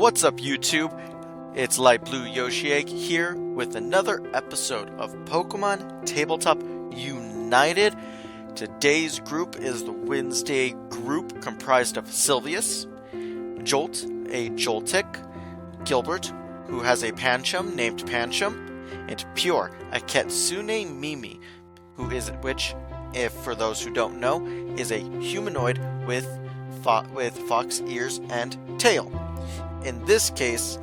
What's up, YouTube? It's Light Blue Yoshiegg here with another episode of Pokemon Tabletop United. Today's group is the Wednesday group comprised of Sylvius, Jolt, a Joltik, Gilbert, who has a Pancham named Pancham, and Pure, a Kitsune Mimi, which, if for those who don't know, is a humanoid with fox ears and tail. In this case,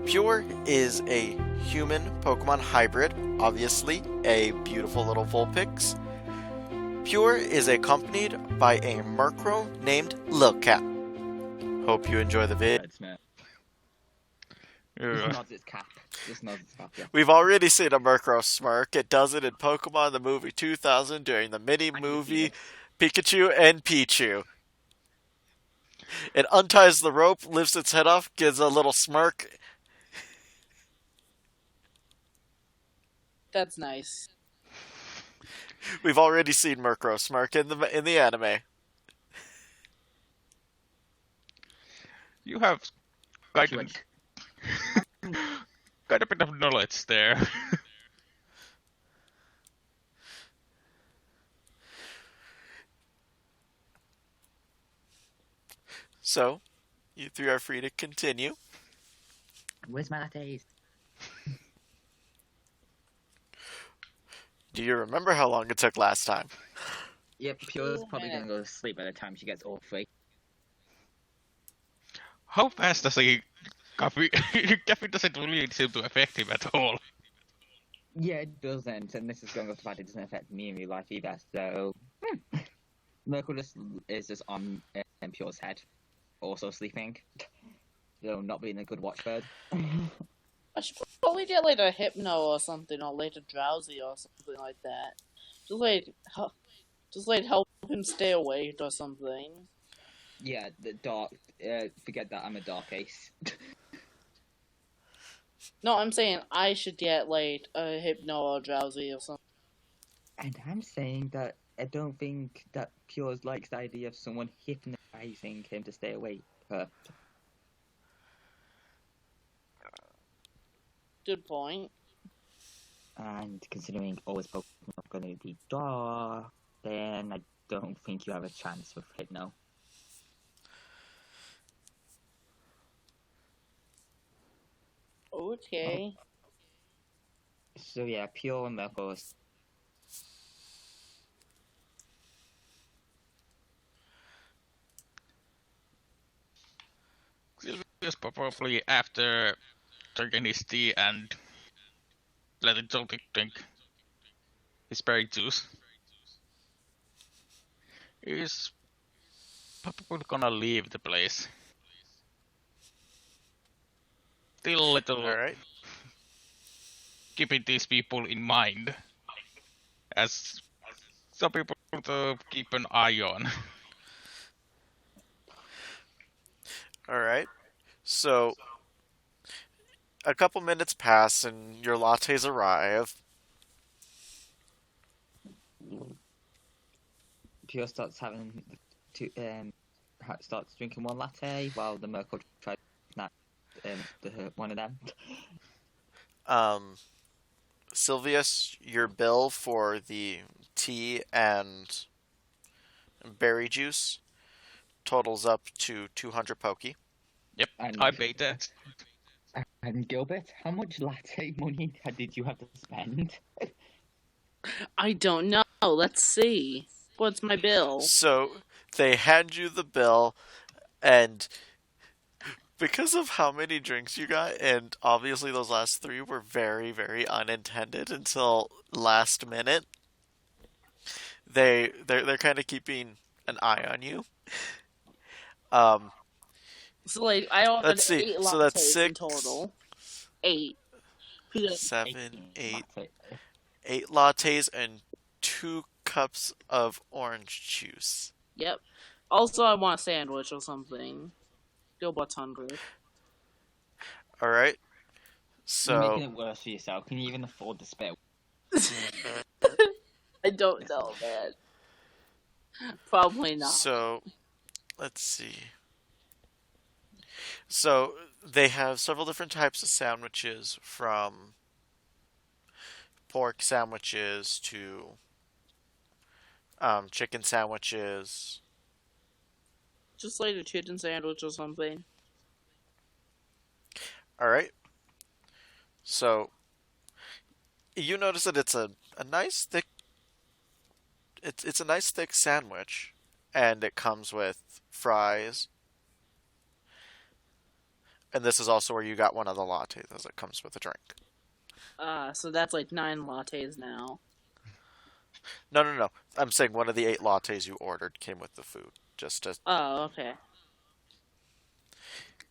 Pure is a human Pokemon hybrid, obviously a beautiful little Vulpix. Pure is accompanied by a Murkrow named Lil Cat. Hope you enjoy the video. Just nods its cap. Yeah. We've already seen a Murkrow smirk. It does it in Pokemon the Movie 2000 during the mini-movie Pikachu and Pichu. It unties the rope, lifts its head off, gives a little smirk. That's nice. We've already seen Murkrow smirk in the anime. You have quite a bit of knowledge there. So, you three are free to continue. Where's my lattes? Do you remember how long it took last time? Yep, Pure's probably gonna go to sleep by the time she gets all three. How fast does he coffee? Coffee doesn't really seem to affect him at all. Yeah, it doesn't, and this is going off the fact it doesn't affect me in real life either, so... Merkle is just on Pure's head, also sleeping. So not being a good watchbird. I should probably get like a Hypno or something, or like a Drowsy or something like that. Just help him stay awake or something. Yeah, the dark... forget that, I'm a dark ace. No, I'm saying I should get like a Hypno or Drowsy or something. And I'm saying that I don't think that Pure likes the idea of someone hypnotizing him to stay awake. Good point. And considering all his Pokemon are going to be dark, then I don't think you have a chance with Hypno. Okay. So yeah, Pure and Merkle. Just probably after drinking his tea and letting Joltik drink his berry juice. He's probably gonna leave the place. Still a little Alright. keeping these people in mind as some people to keep an eye on. Alright. So, a couple minutes pass and your lattes arrive. Pure starts having starts drinking one latte while the Merkle tries to snap one of them. Sylvius, your bill for the tea and berry juice totals up to 200 Poke. Yep, And- I paid that. And Gilbert, how much latte money did you have to spend? I don't know. Let's see. What's my bill? So, they hand you the bill, and because of how many drinks you got, and obviously those last three were very, very unintended until last minute, they're kind of keeping an eye on you. So like I ordered Let's see. 8 So lattes that's in 6, total. 8. 7, 8. Latte. 8 lattes and 2 cups of orange juice. Yep. Also, I want a sandwich or something. Gilbert's hungry. Alright. You're So, making it worse for yourself. Can you even afford to spare? I don't know, man. Probably not. so, let's see. So, they have several different types of sandwiches, from pork sandwiches to chicken sandwiches. Just like a chicken sandwich or something. All right. So you notice that it's a nice thick it's a nice thick sandwich, and it comes with fries. And this is also where you got one of the lattes, as it comes with a drink. So that's like 9 lattes now. No, no, no. I'm saying one of the 8 lattes you ordered came with the food. Just to, Oh, okay.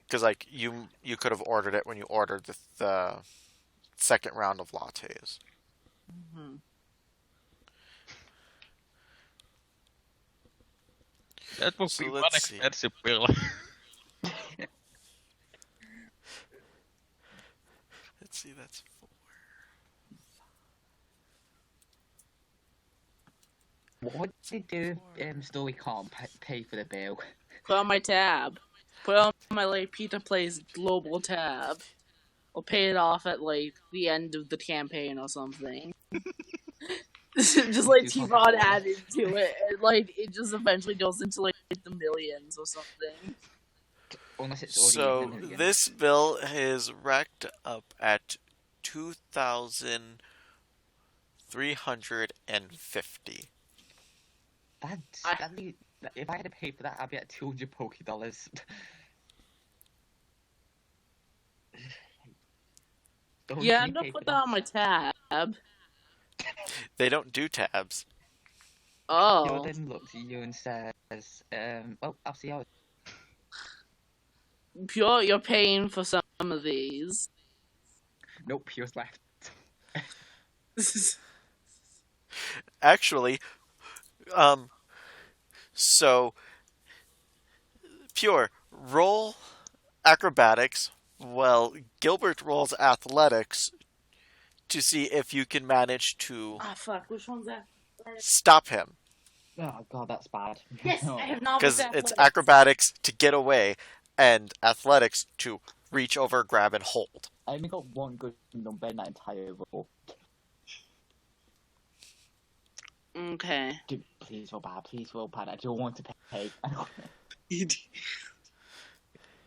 because like you could have ordered it when you ordered the second round of lattes. Hmm. That would So be one let's see. expensive bill. Let's see, that's 4. What did the store we can't pay for the bill? Put on my tab. Put on my like Pizza Place global tab. I'll pay it off at like the end of the campaign or something. Just like keep on adding to it, and like it just eventually goes into like the millions or something. Unless it's already So in the million. this bill is racked up at 2,350. That's I- that'd be, if I had to pay for that, I'd be at $200 Don't Yeah, you I'm gonna pay put for that on my tab. They don't do tabs. Oh, Jordan looks at you and says, well, I'll see how. Pure, you're paying for some of these. Nope, Pure's left. Actually, so Pure, roll acrobatics. Well, Gilbert rolls athletics to see if you can manage to Ah, fuck. Which one's that? stop him. Oh god, that's bad. Yes, No. I have not. Because it's acrobatics to get away and athletics to reach over, grab, and hold. I only got one good number in that entire roll. Okay. Dude, please roll bad. Please roll bad. I don't want to pay.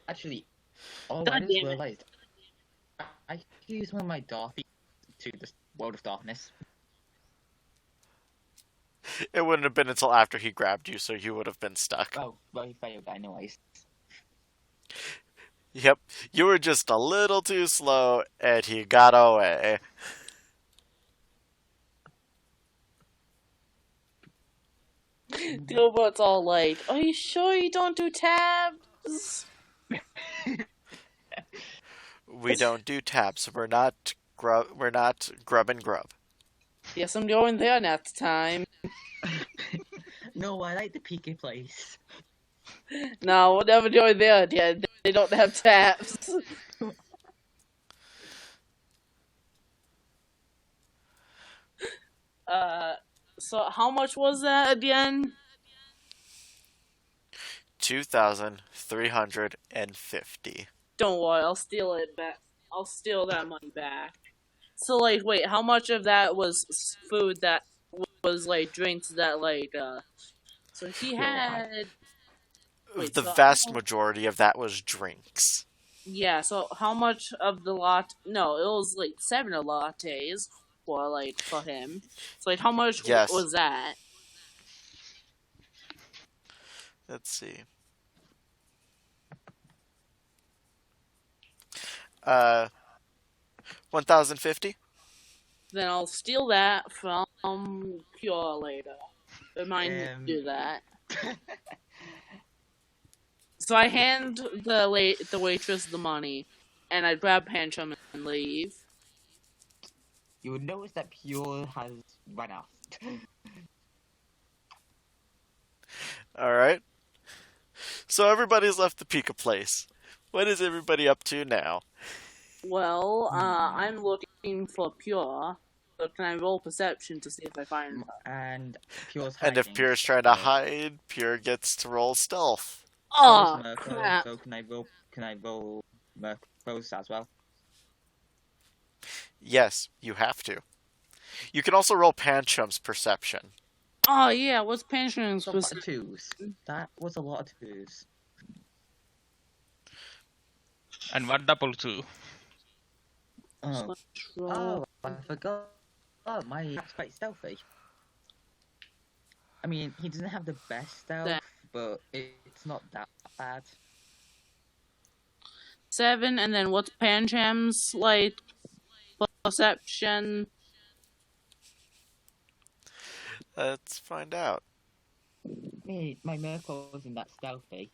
Actually, I God just damn it. realized I could use one of my Darthy to the World of Darkness. It wouldn't have been until after he grabbed you, so you would have been stuck. Oh, well, he failed anyways. Yep, you were just a little too slow, and he got away. Gilbert's all like, "Are you sure you don't do tabs?" We don't do tabs. We're not grub. We're not grub and grub. Yes, I'm going there next time. No, I like the Pika place. No, we're never going there again. They don't have tabs. So how much was that again? 2,350. Don't worry, I'll steal it back. I'll steal that money back. So, like, wait, how much of that was food that was, like, drinks that, like, So he had... Wait, The so vast how- majority of that was drinks. Yeah, so how much of the lot... No, it was, like, 7 lattes for, like, for him. So, like, how much Yes. was that? Let's see. 1,050. Then I'll steal that from Pure later. Remind me to do that. So I hand the waitress the money, and I grab Pantrum and leave. You would notice that Pure has run out. All right. So everybody's left the Pika place. What is everybody up to now? Well, I'm looking for Pure. So can I roll perception to see if I find her? And Pure's And if hiding, Pure's trying to so- hide, Pure gets to roll stealth. Oh, Mirko, crap. So can I roll Murkrows as well. Yes, you have to. You can also roll Panchum's perception. Oh yeah, what's Panchum's So what, perception? twos? That was a lot of twos. And one double two. Oh, oh, I forgot. Oh, my cat's quite stealthy. I mean, he doesn't have the best stealth, That- but it's not that bad. 7, and then what's Pancham's like perception? Let's find out. Me, my Murkrow isn't that stealthy.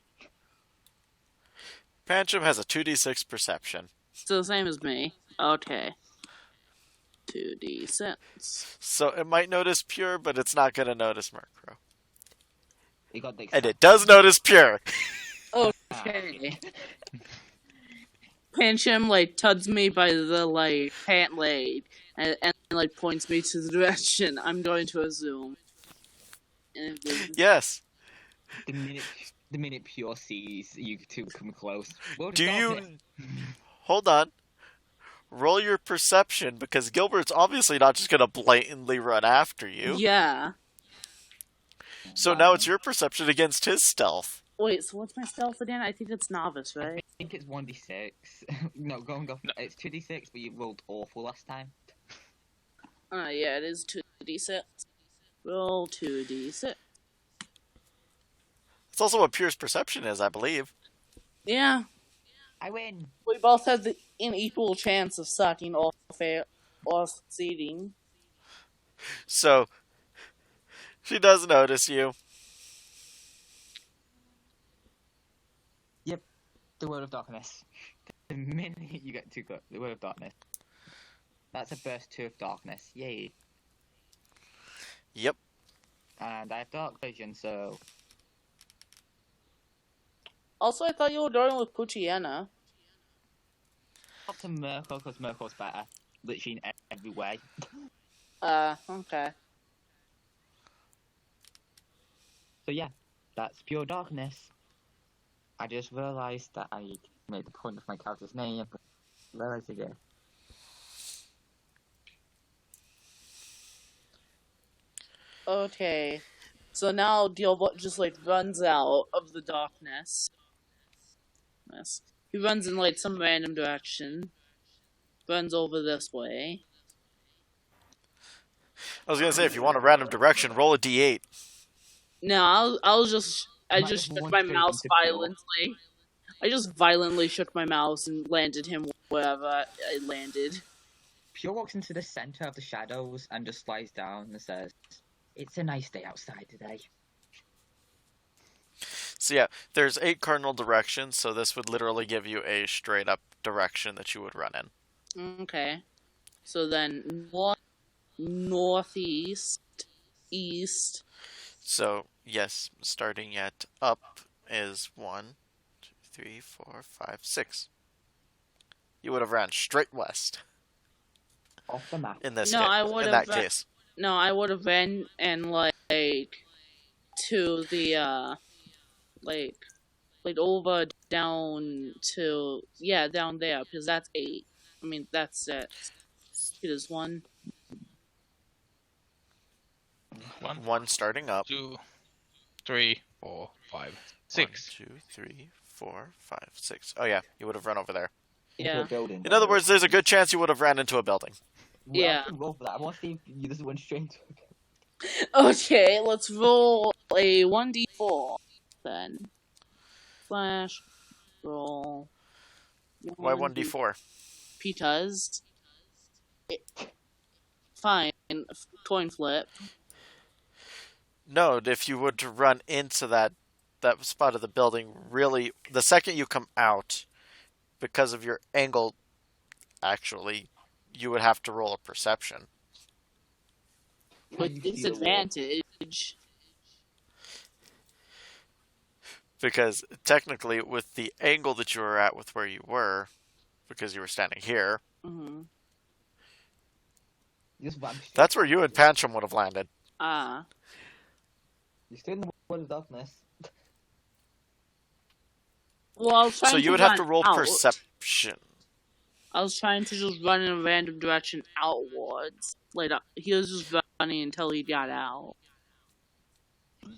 Pancham has a 2d6 perception. It's the same as me. Okay. 2d6. So it might notice Pure, but it's not going to notice Murkrow. He got the And it does notice Pure. Okay. Pancham like tugs me by the like pant leg and like points me to the direction I'm going to assume. And Yes. The minute Pure sees you two come close. World of Do Darkness. you... Hold on. Roll your perception, because Gilbert's obviously not just going to blatantly run after you. yeah. So now it's your perception against his stealth. Wait, so what's my stealth again? I think it's novice, I right? think it's 1d6. No, go. No. It's 2d6, but you rolled awful last time. Yeah, it is 2d6. Roll 2d6. It's also what Pure's perception is, I believe. Yeah. I win. We both have an equal chance of sucking or succeeding. So, she does notice you. The World of Darkness. The minute you get too good, the World of Darkness. That's a burst 2 of darkness. Yay. Yep. And I have dark vision, so Also, I thought you were going with Puchiana. up to Murkrow, because Murkrow's better. Literally in every way. Okay. So yeah, that's pure darkness. I just realised that I made the point of my character's name, but realised again. Okay. So now Gilbert just like runs out of the darkness. Yes. He runs in like some random direction. Runs over this way. I was going to say, if you want a random direction, roll a d8. No, I just Might shook have won my straight mouse into Pure. violently. I just violently shook my mouse and landed him wherever I landed. Pure walks into the centre of the shadows and just slides down and says, "It's a nice day outside today." So yeah, there's 8 cardinal directions, so this would literally give you a straight up direction that you would run in. Okay. So then northeast, east. So, yes, starting at up is 1, 2, 3, 4, 5, 6. You would have ran straight west Off the map. in this No, I in would've that ra- case. No, I would have been and like to the like over down to down there because that's 8. I mean that's it. It is 1. 1, 1 starting up. 2, 3, 4, 5, 6. 1, 2, 3, 4, 5, 6. Oh yeah, you would have run over there. Into a Yeah. building. In other words, there's a good chance you would have ran into a building. Well, Yeah. I can roll for that. I want to see if you just went straight into a building. Okay, let's roll a 1d4 then. Slash roll. Why 1d4? Because fine, coin flip. No, if you were to run into that spot of the building, really, the second you come out, because of your angle, actually, you would have to roll a perception. With disadvantage. Because technically, with the angle that you were at with where you were, because you were standing here, Mm-hmm. You just vanished. that's where you and Pancham would have landed. Ah. You're still in the World of Darkness. Well, I was trying So you would have to run roll out. perception. direction. I was trying to just run in a random direction outwards. Like, he was just running until he got out.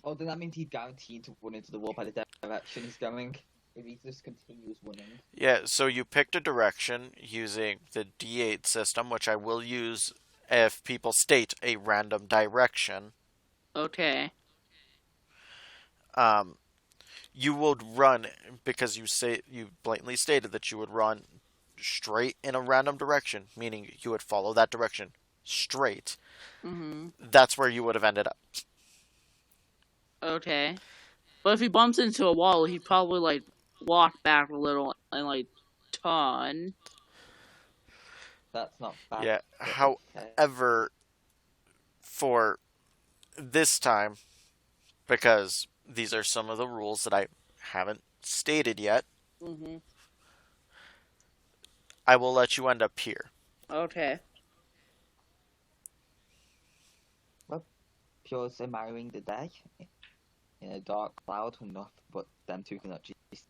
Oh, then that means he's guaranteed to run into the wall by the direction he's going. If he just continues running. Yeah, so you picked a direction using the D8 system, which I will use if people state a random direction. Okay. You would run because you blatantly stated that you would run straight in a random direction, meaning you would follow that direction straight. Mm-hmm. That's where you would have ended up. Okay. But if he bumps into a wall, he'd probably, like, walk back a little and, like, turn. That's not bad. Yeah, Okay. however, for this time, because these are some of the rules that I haven't stated yet, Mm-hmm. I will let you end up here. Okay. Pure's admiring the day in a dark cloud enough, but them two cannot just.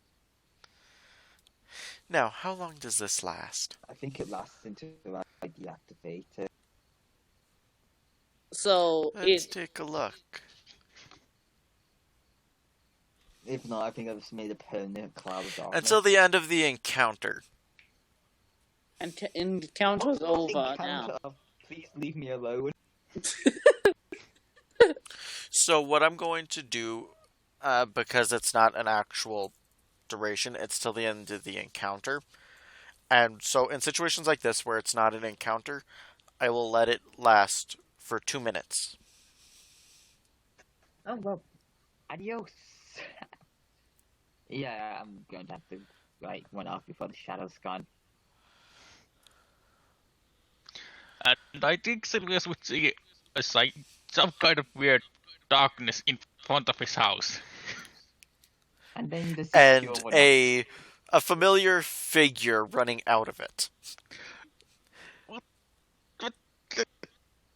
Now, how long does this last? I think it lasts until I deactivate it. So, Let's take a look. If not, I think I've just made a permanent cloud of darkness. Until the end of the encounter. encounter's over now. Encounter. Please leave me alone. So what I'm going to do, because it's not an actual duration, it's till the end of the encounter. And so in situations like this where it's not an encounter, I will let it last for 2 minutes. Oh well. Adios. Yeah, I'm going to have to run off before the shadow's gone. And I think Sylvius would see a sight, some kind of weird darkness in front of his house. And then the And secure one- a familiar figure running out of it.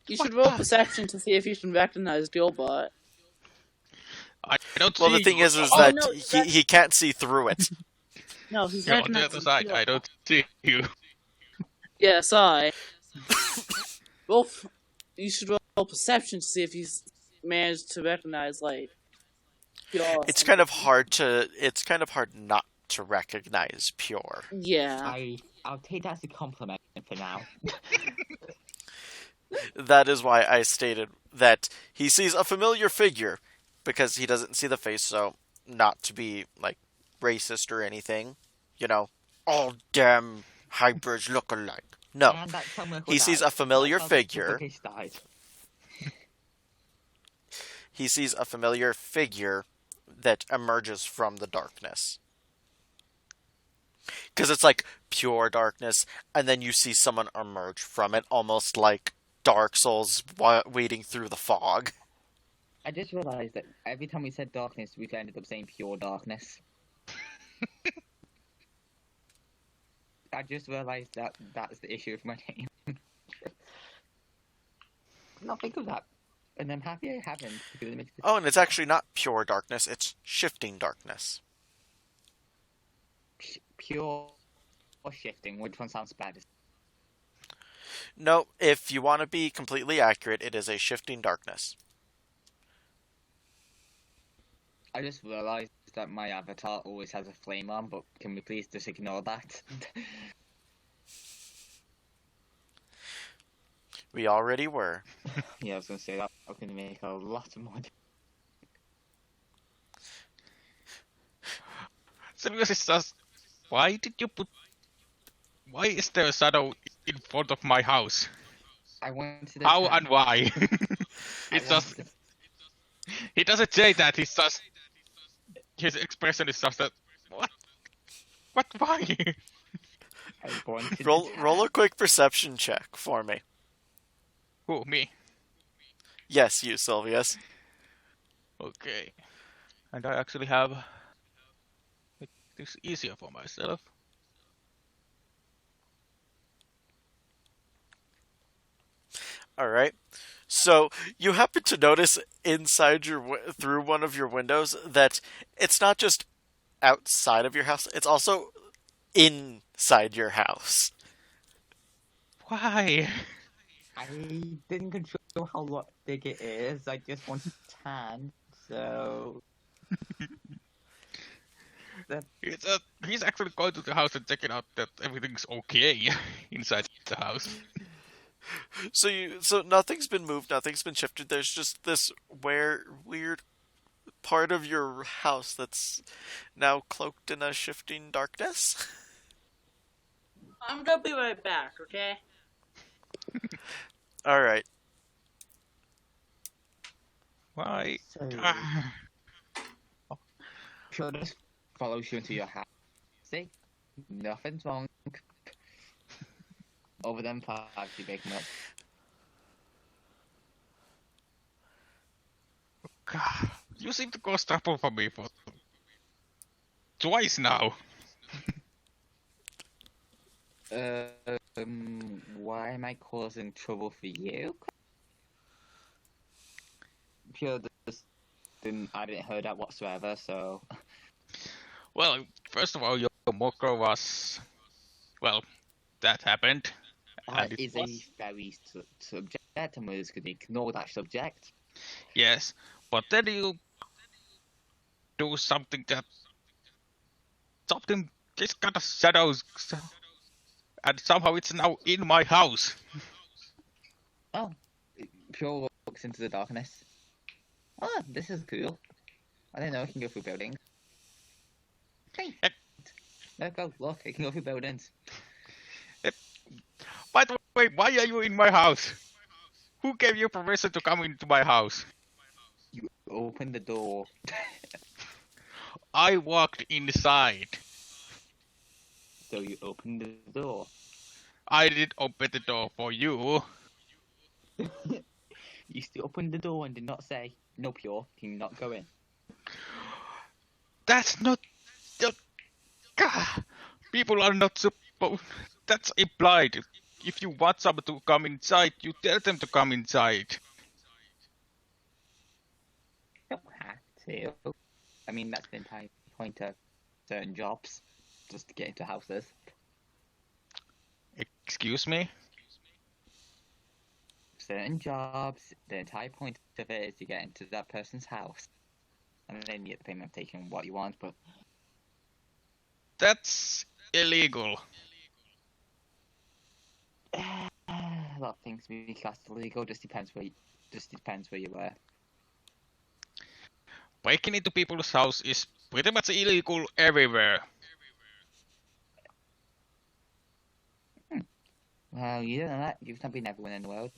You should roll perception to see if you can recognize Gilbert. I don't Well, see the thing you. is Oh, that no, he can't see through it. No, he's You're on the recognizing other side. I Gilbert. don't see you. Yeah, sorry. You should roll perception to see if he's managed to recognize, like, Pure. It's kind of hard not to recognize Pure. Yeah. I'll take that as a compliment for now. That is why I stated that he sees a familiar figure, because he doesn't see the face, so not to be, like, racist or anything. You know, all damn hybrids look alike. No, And that someone who he sees died. a familiar That figure. case died. He sees a familiar figure that emerges from the darkness. Because it's like pure darkness, and then you see someone emerge from it, almost like Dark Souls wading through the fog. I just realized that every time we said darkness, we've ended up saying pure darkness. I just realized that that's the issue with my name. Not think of that. And I'm happy I haven't, because it makes it... Oh, and it's actually not pure darkness, it's shifting darkness. Pure or shifting, which one sounds bad? No, if you want to be completely accurate, it is a shifting darkness. I just realized that my avatar always has a flame on, but can we please just ignore that? We already were. Yeah, I was gonna say that. I'm gonna make a lot more. Sylvius is just, why is there a shadow in front of my house? I wanted. How and why? It's just, he doesn't say that, he's just, his expression is just that, what? Why? Roll a quick perception check for me. Who, me? Yes, you, Sylvius. Okay. And I actually have, make this easier for myself. Alright. So, you happen to notice inside through one of your windows that it's not just outside of your house, it's also inside your house. Why? I didn't control how big it is. I just wanted tan, so He's actually going to the house and checking out that everything's okay inside the house. So nothing's been moved, nothing's been shifted. There's just this weird part of your house that's now cloaked in a shifting darkness. I'm gonna be right back, okay? All right. Why? so Ah, Pure just follows you into your house. See, nothing's wrong. Over them five you make up. God, you seem to cause trouble for me for twice now. Why am I causing trouble for you? Pure just I didn't hear that whatsoever, so Well, first of all, your Moko was... Well, that happened. that And it is was... a very subject, and we're just gonna ignore that subject. Yes, but then you do something that... Something just kind of shadows... And somehow it's now in my house. Oh, Pure looks into the darkness. Oh, this is cool. I didn't know I can go through buildings. Hey, Eh. no, go look. I can go through buildings. By the way, why are you in my house? Who gave you permission to come into my house? You open the door. I walked inside. So you open the door. I did open the door for you. You still opened the door and did not say, "No, Pure, can you not go in?" That's not... People are not supposed... That's implied. If you want someone to come inside, you tell them to come inside. You don't have to. I mean, that's the entire point of certain jobs, just to get into houses. Excuse me? Certain jobs, the entire point of it is to get into that person's house. And then you get the payment of taking what you want, but That's illegal. a lot of things can be classed illegal. Just depends where you were. Breaking into people's house is pretty much illegal everywhere. Well, you don't know that. You've not been everywhere in the world.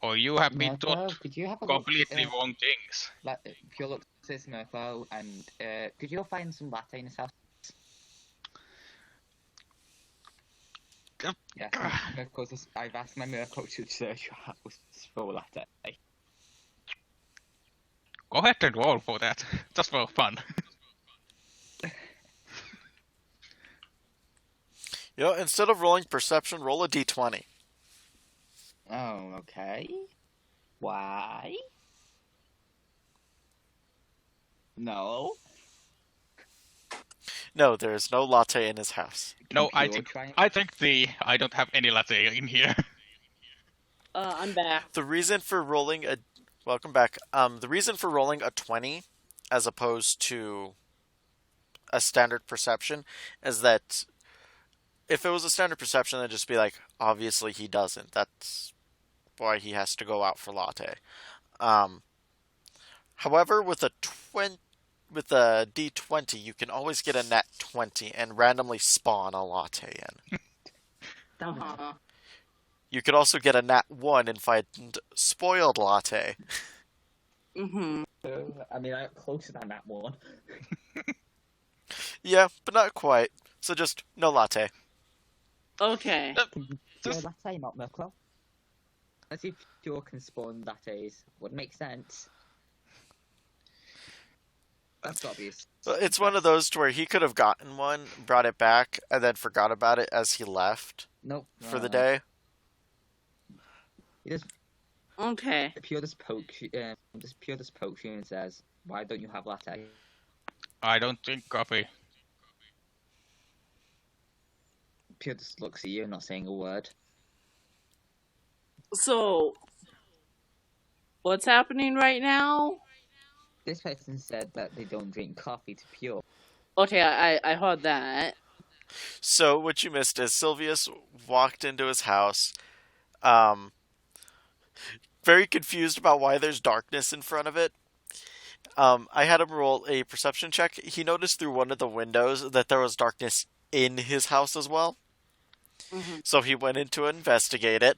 Or you have been Mirko, taught could you have a completely look? wrong things. Pure look says Mirko, and could you find some latte in his house? Yes, Mirko's. I've asked my Mirko to search your house for latte. Go ahead and roll for that. Just for fun. You know, instead of rolling perception, roll a d20. Oh, okay. Why? No. No, there is no latte in his house. No, I Computer think I don't have any latte in here. I'm back. The reason for rolling a welcome back. The reason for rolling a 20 as opposed to a standard perception is that if it was a standard perception, it'd just be like, obviously he doesn't. That's why he has to go out for latte. However, with a d20, you can always get a nat 20 and randomly spawn a latte in. Uh-huh. You could also get a nat 1 and find spoiled latte. Mm-hmm. I mean, I'm closer than that one. Yeah, but not quite. So just no latte. Okay. Pure latte, not Mirko. Let's see if Pure can spawn lattes. Would make sense. That's obvious. Well, it's one of those to where he could have gotten one, brought it back, and then forgot about it as he left Nope. for the day. He just Okay. Pure just pokes you and says, "Why don't you have latte?" I don't drink coffee. Pure just looks at you, not saying a word. So, what's happening right now? This person said that they don't drink coffee to Pure. Okay, I heard that. So what you missed is Sylvius walked into his house, um, very confused about why there's darkness in front of it. I had him roll a perception check. He noticed through one of the windows that there was darkness in his house as well. Mm-hmm. So he went in to investigate it.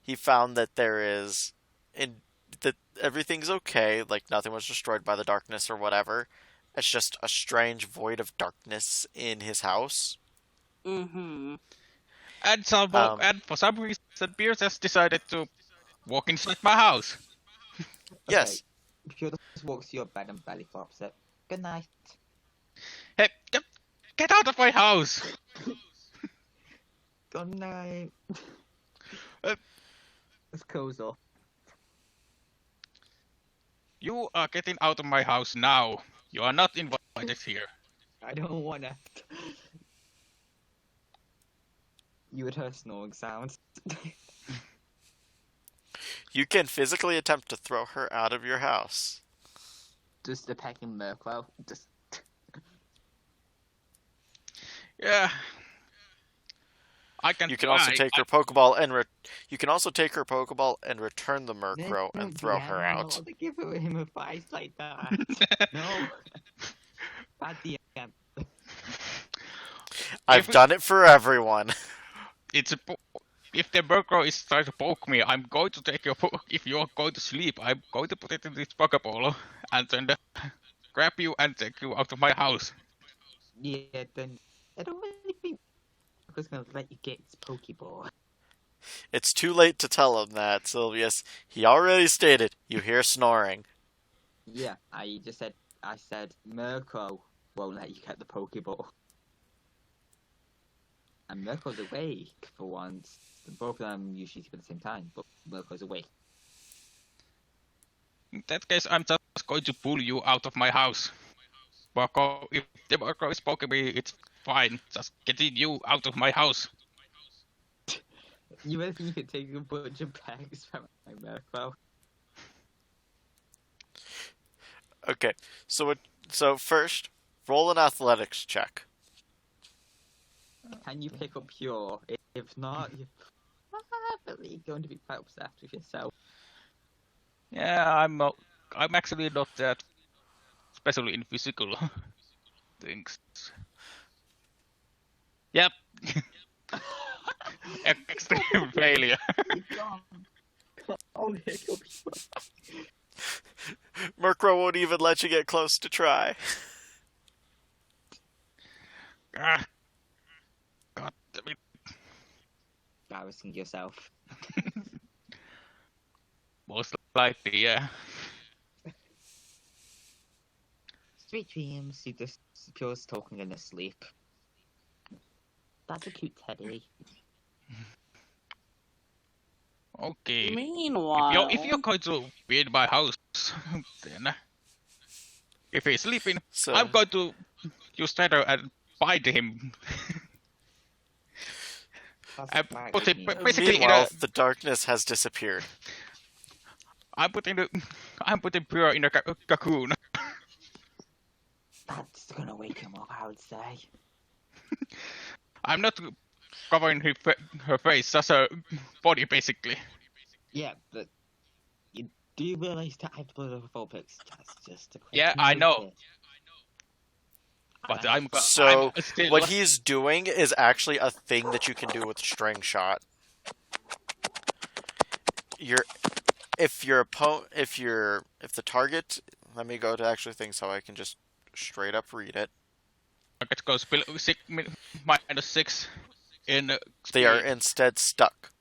He found that that everything's okay, like nothing was destroyed by the darkness or whatever. It's just a strange void of darkness in his house. Mm-hmm. And for some reason, Pierce has decided to walk inside my house. Yes. Pure just walks to your bed and belly flops it. Good night. Hey, get out of my house! Good night. Uh, It's Kozo. You are getting out of my house now. You are not invited here. I don't wanna. You would hear snoring sounds. You can physically attempt to throw her out of your house. Just a pecking Murkrow. Just. Yeah. I can You can also try. take her Pokeball and you can also take her Pokeball and return the Murkrow No, and throw DM, her I'm out. not to give him advice like that. No. Bad DM. I've done it for everyone. If the Murkrow is trying to poke me, I'm going to take your if you're going to sleep, I'm going to put it in this Pokeball and then grab you and take you out of my house. Yeah, then I don't really think I was gonna let you get his Pokeball. It's too late to tell him that, Sylvius. He already stated you hear snoring. Yeah, I said Murkrow won't let you get the Pokeball. And Murkrow's awake for once. Both of them usually sleep at the same time, but Murkrow's awake. In that case, I'm just going to pull you out of my house. Murkrow, if the Murkrow is poking me, it's fine. Just getting you out of my house. You really think you could take a bunch of bags from my Murkrow? Okay, so first, roll an athletics check. Can you pick up Pure? If not, you're probably going to be quite upset with yourself. Yeah, I'm actually not that, especially in physical things. Yep. Extreme failure. Oh, hiccup Pure. Murkrow won't even let you get close to try. Ah. God damn it. Embarrassing yourself. Most likely, yeah. Sweet dreams. You just Pure's talking in his sleep. That's a cute teddy. Okay. Meanwhile, If you're going to be in my house, then if he's sleeping, So I'm going to use Shadow and bite him. I put him basically in meanwhile, a. the darkness has disappeared. I'm putting Pure in a cocoon. That's gonna wake him up, I would say. I'm not covering her face, just her body basically. Yeah, but you do realize that I have to put over Vulpix just to Yeah, I know. it. But So, I'm still, what he's doing is actually a thing that you can do with String Shot. If the target, let me go to actually things so I can just straight up read it. target goes below -6 in They are speed. instead stuck.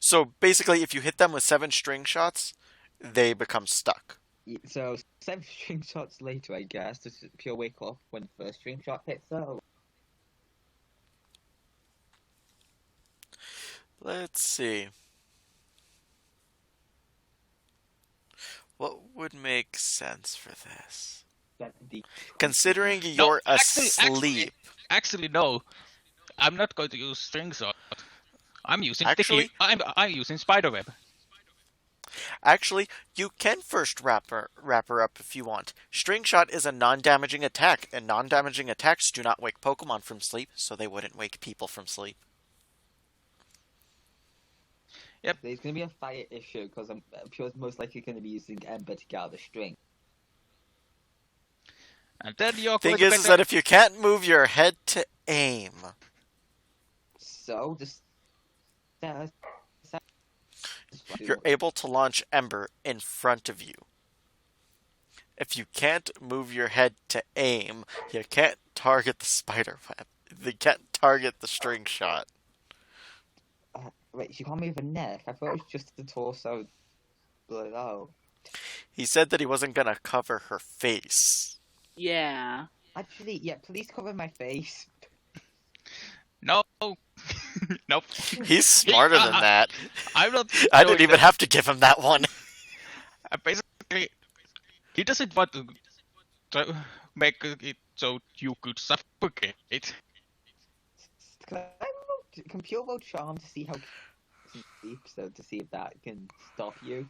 So basically, if you hit them with 7 string shots, they become stuck. So 7 string shots later, I guess, does Pure wake up when the first string shot hits her? Let's see. What would make sense for this? That the Considering No, you're actually, asleep. Actually, no. I'm not going to use string shot. I'm using Actually- I'm using spiderweb. Actually, you can first wrap her up if you want. String Shot is a non-damaging attack, and non-damaging attacks do not wake Pokemon from sleep, so they wouldn't wake people from sleep. There's going to be a fire issue because I'm sure it's most likely going to be using Ember to get out the string. And then you're Thing going to is that if you can't move your head to aim, So just you're able to launch Ember in front of you. If you can't move your head to aim, you can't target the spider web. You can't target the String Shot. Wait, she can't move her neck. I thought it was just the torso. Oh, He said that he wasn't gonna cover her face. Yeah. actually, yeah. Please cover my face. No. Nope. He's smarter than that. I'm not. I doing didn't even that. have to give him that one. Basically, he doesn't want to make it so you could suffocate. Can Pure Vote Charm to see how sleep, so to see if that can stop you.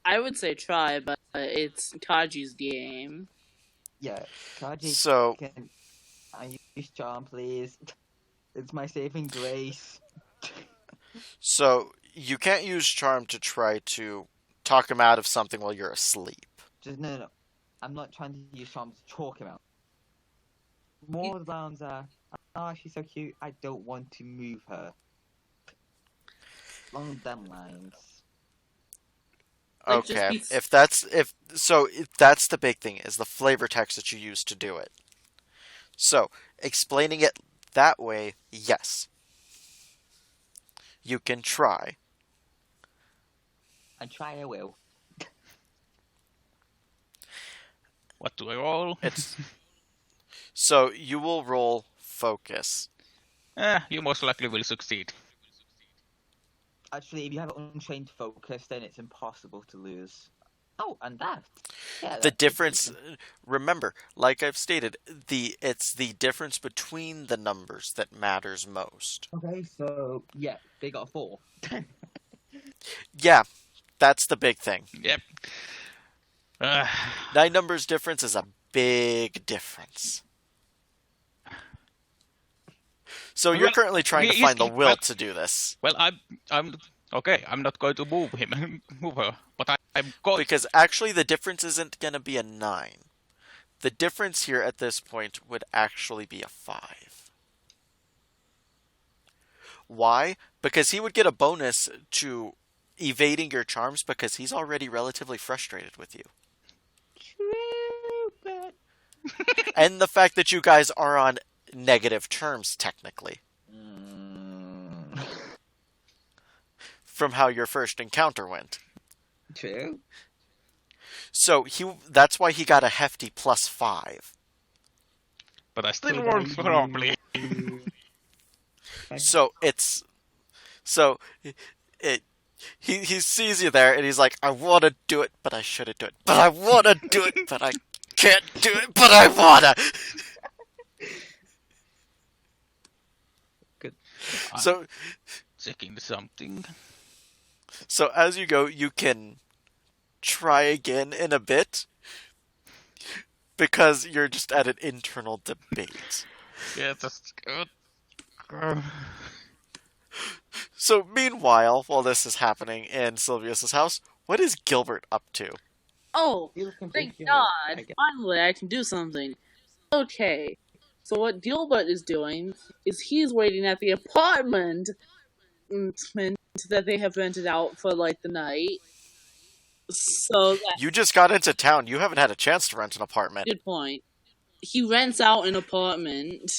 I would say try, but it's Kaji's game. Yeah, Kaji, So, can I use Charm, please? It's my saving grace. so you can't use Charm to try to talk him out of something while you're asleep. Just no. I'm not trying to use Charm to talk him out. More of the lines are, oh, she's so cute. I don't want to move her. Along them lines. Like, just Okay, be- if that's the big thing is the flavor text that you use to do it. So explaining it that way, yes, you can try. And try I will. What do I roll? It's so you will roll focus. You most likely will succeed. Actually, if you have untrained focus, then it's impossible to lose. Oh, and that. Yeah, The that's difference, decent. remember, like I've stated, it's the difference between the numbers that matters most. Okay, so yeah, they got a 4. Yeah, that's the big thing. Yep. 9 numbers difference is a big difference. So you're Well, currently trying to he's- find the will well- to do this. Well, I'm okay. I'm not going to move him, move her, but I'm going. Because actually the difference isn't going to be a 9. The difference here at this point would actually be a 5. Why? Because he would get a bonus to evading your charms because he's already relatively frustrated with you. True, but And the fact that you guys are on negative terms, technically, from how your first encounter went. true. So that's why he got a hefty +5. But I still Could roll I probably. So he sees you there and he's like, I want to do it, but I shouldn't do it. But I want to do it, but I can't do it, but I want to. Good. So Checking something. as you go, you can try again in a bit because you're just at an internal debate. Yeah, just good. So meanwhile, while this is happening in Sylvia's house, what is Gilbert up to? Oh, You can thank figure it, God! I guess. Finally, I can do something. Okay, so what Gilbert is doing is he's waiting at the apartment that they have rented out for like the night. So that's You just got into town. You haven't had a chance to rent an apartment. a good point. He rents out an apartment.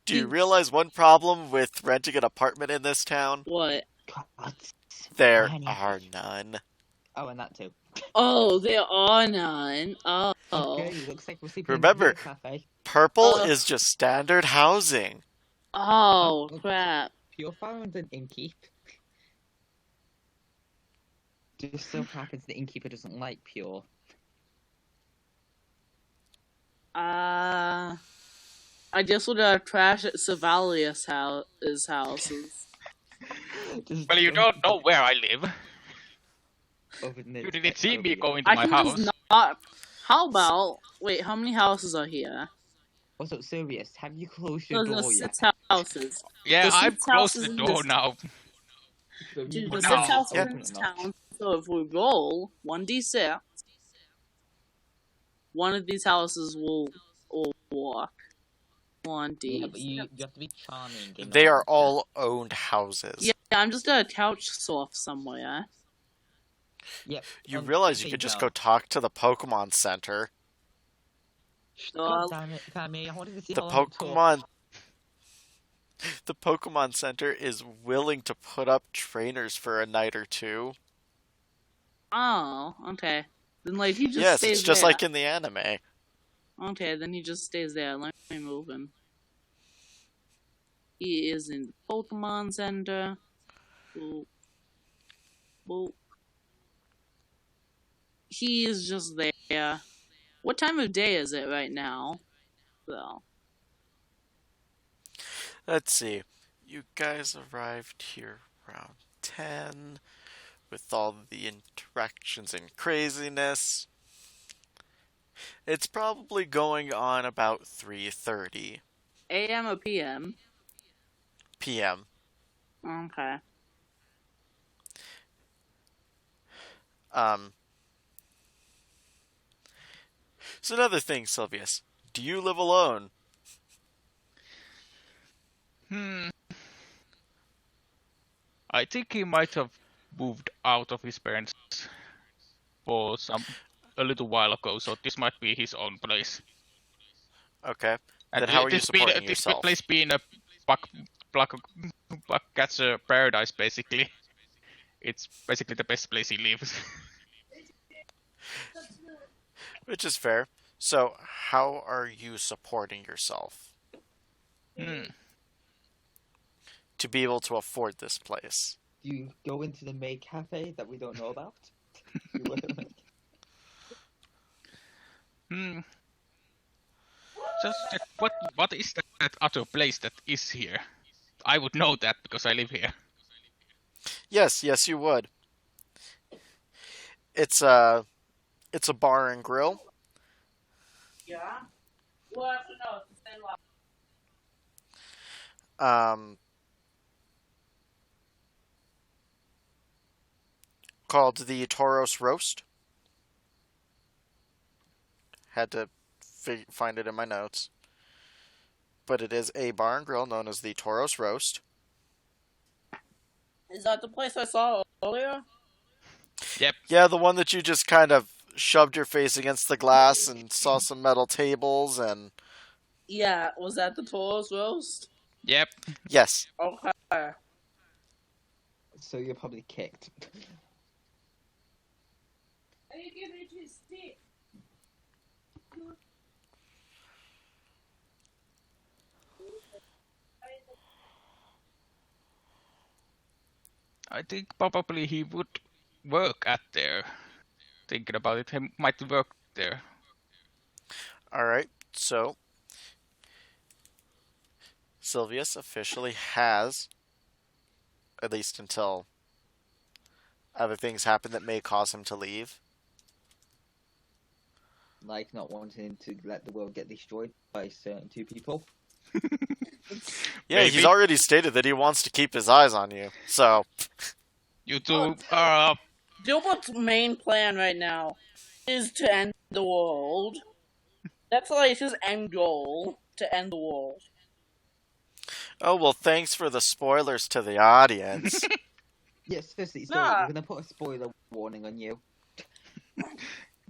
Do you realize one problem with renting an apartment in this town? What? God. There Money. are none. Oh, and that too. Oh, there are none. Oh. Okay, looks like we're sleeping Remember- in the cafe. Purple Uh. is just standard housing. Oh, crap. Pure Fire and an innkeep. Just so happens the innkeeper doesn't like Pure. I just would trash at Savalius' houses. Just Well, you don't know where I live. over the You didn't see me go into I my can house. just not. How about wait? How many houses are here? Also, serious, have you closed your There's door yet? 6 houses. Yeah, There's I've 6 closed houses the in door this- now. So Dude, you there's No. 6 houses Yeah. in this town. So if we roll 1d6, one of these houses will walk. 1d. Yeah, but you have to be charming. in They order are to- all owned houses. Yeah, I'm just gonna couch surf somewhere. Yep. You and realize you say could just no. go talk to the Pokemon Center. God damn it, Tammy! I wanted to see The how long it took. The Pokemon Center is willing to put up trainers for a night or two. Oh, okay. Then like he just Yes, stays it's just there. like in the anime. Okay, then he just stays there. Let me move him. He is in the Pokemon Center. Boop. Boop. He is just there. What time of day is it right now? So, Let's see. You guys arrived here around 10 with all the interactions and craziness. It's probably going on about 3:30 AM or PM? p.m. Okay. So another thing, Sylvius. Do you live alone? I think he might have moved out of his parents' for a little while ago, so this might be his own place. Okay. And Then how are you this supporting this yourself? place being a buck catcher paradise, basically. It's basically the best place he lives. Which is fair. So, how are you supporting yourself to be able to afford this place? Do you go into the maid cafe that we don't know about? Just check what is that other place that is here? I would know that because I live here. Yes, you would. It's a bar and grill. Yeah? We'll have to know. It's the same lot. Called the Tauros Roast. Had to find it in my notes. But it is a bar and grill known as the Tauros Roast. Is that the place I saw earlier? Yep. Yeah, the one that you just kind of shoved your face against the glass and saw some metal tables and... Yeah, was that the Tauros Roast? Yep. Yes. Okay. So you're probably kicked. I think probably he would work at there. Thinking about it, he might work there. Alright, so... Sylvius officially has, at least until other things happen that may cause him to leave. Like not wanting to let the world get destroyed by certain two people. Yeah, Maybe. he's already stated that he wants to keep his eyes on you. So, You two are Gilbert's main plan right now is to end the world. That's like his end goal, to end the world. oh well, thanks for the spoilers to the audience. Yes, firstly, so Nah. we're gonna put a spoiler warning on you.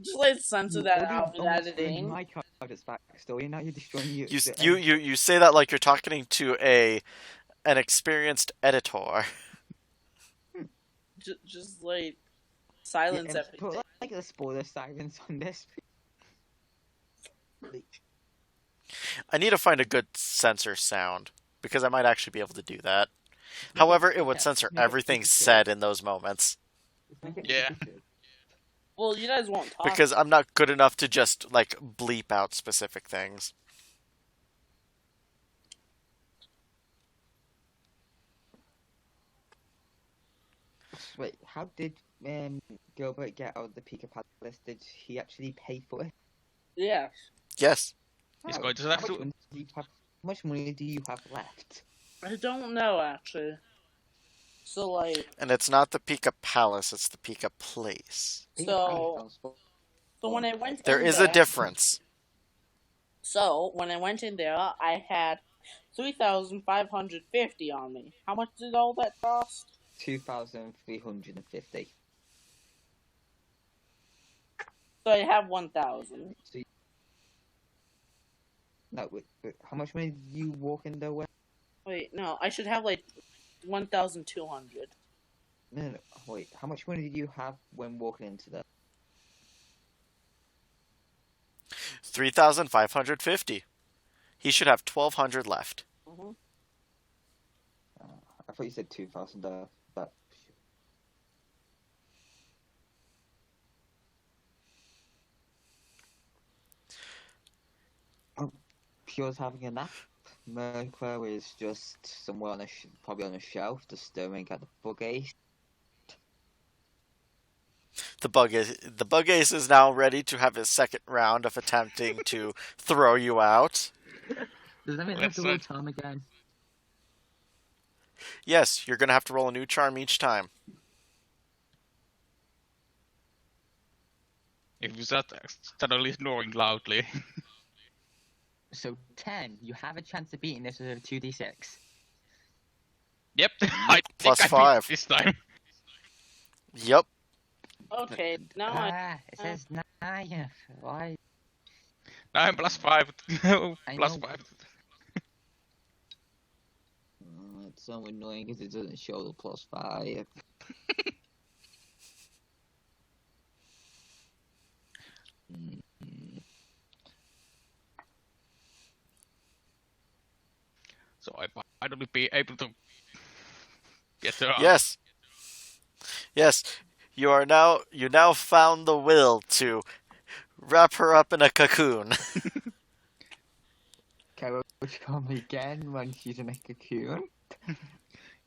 Just like censor that Already out with almost ruined editing. My character's backstory, and now you're destroying you. You say that like you're talking to an experienced editor. Just like silence everything. Put like the spoiler sirens on this. I need to find a good censor sound because I might actually be able to do that. However, it would Yeah, censor make it everything easy. said in those moments. Let's make it Yeah. official. Well, you guys won't talk. Because I'm not good enough to just, like, bleep out specific things. Wait, how did Gilbert get out of the Pika Palace? Did he actually pay for it? Yes. Yes. He's Oh, going to how have much to. money do you have? How much money do you have left? I don't know, actually. So, like, And it's not the Pika Palace, it's the Pika Place. Pika So- Palace sounds fun. so when I went There in is there, a difference. So, when I went in there, I had 3,550 on me. How much did all that cost? 2,350. So I have 1,000. So no, wait, how much money did you walk in there with? Wait, no, I should have like 1,200. No, wait, how much money did you have when walking into there? 3,550. He should have 1,200 left. Mm-hmm. I thought you said 2,000. But Pure's having a nap. Mercro is just somewhere on probably on a shelf, just staring at the bug ace. The bug ace is now ready to have his second round of attempting to throw you out. Does that mean I have Let's to roll not- charm again? Yes, you're gonna have to roll a new charm each time. If you start suddenly snoring loudly. So 10, you have a chance of beating this with a 2d6. Yep, I think Plus I beat 5. this time. Yep. Okay, now It says 9. Why? 9 plus 5. I Plus know. 5. It's so annoying because it doesn't show the plus 5. So I finally be able to get her out. Yes. Yes. You now found the will to wrap her up in a cocoon. Can we come again when she's in a cocoon?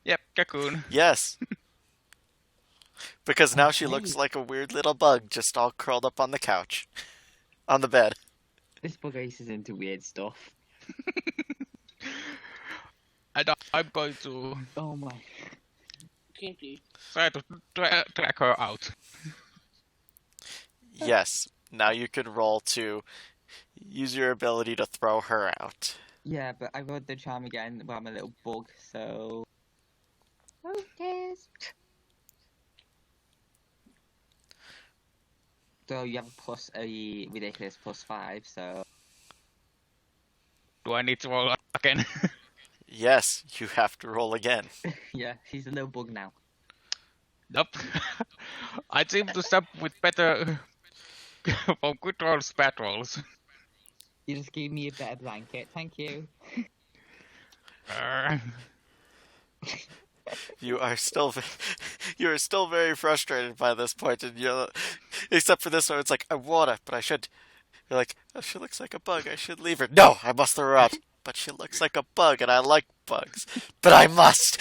Yep, cocoon. Yes. Because now she Okay. looks like a weird little bug just all curled up on the couch. On the bed. This bug ace is into weird stuff. And I'm going to Oh my. Kinky. try to track her out. Yes. Now you can roll to use your ability to throw her out. Yeah, but I rolled the charm again, but I'm a little bug, so. Who cares? So you have a ridiculous +5, so. Do I need to roll again? Yes, you have to roll again. Yeah, she's a little bug now. Nope. I seem to stop with better from good rolls, bad rolls. You just gave me a better blanket, thank you. You are still very frustrated by this point, and you're, except for this one, it's like I wanna, but I should. You're like, oh, she looks like a bug. I should leave her. No, I must throw her out. But she looks like a bug, and I like bugs. But I must.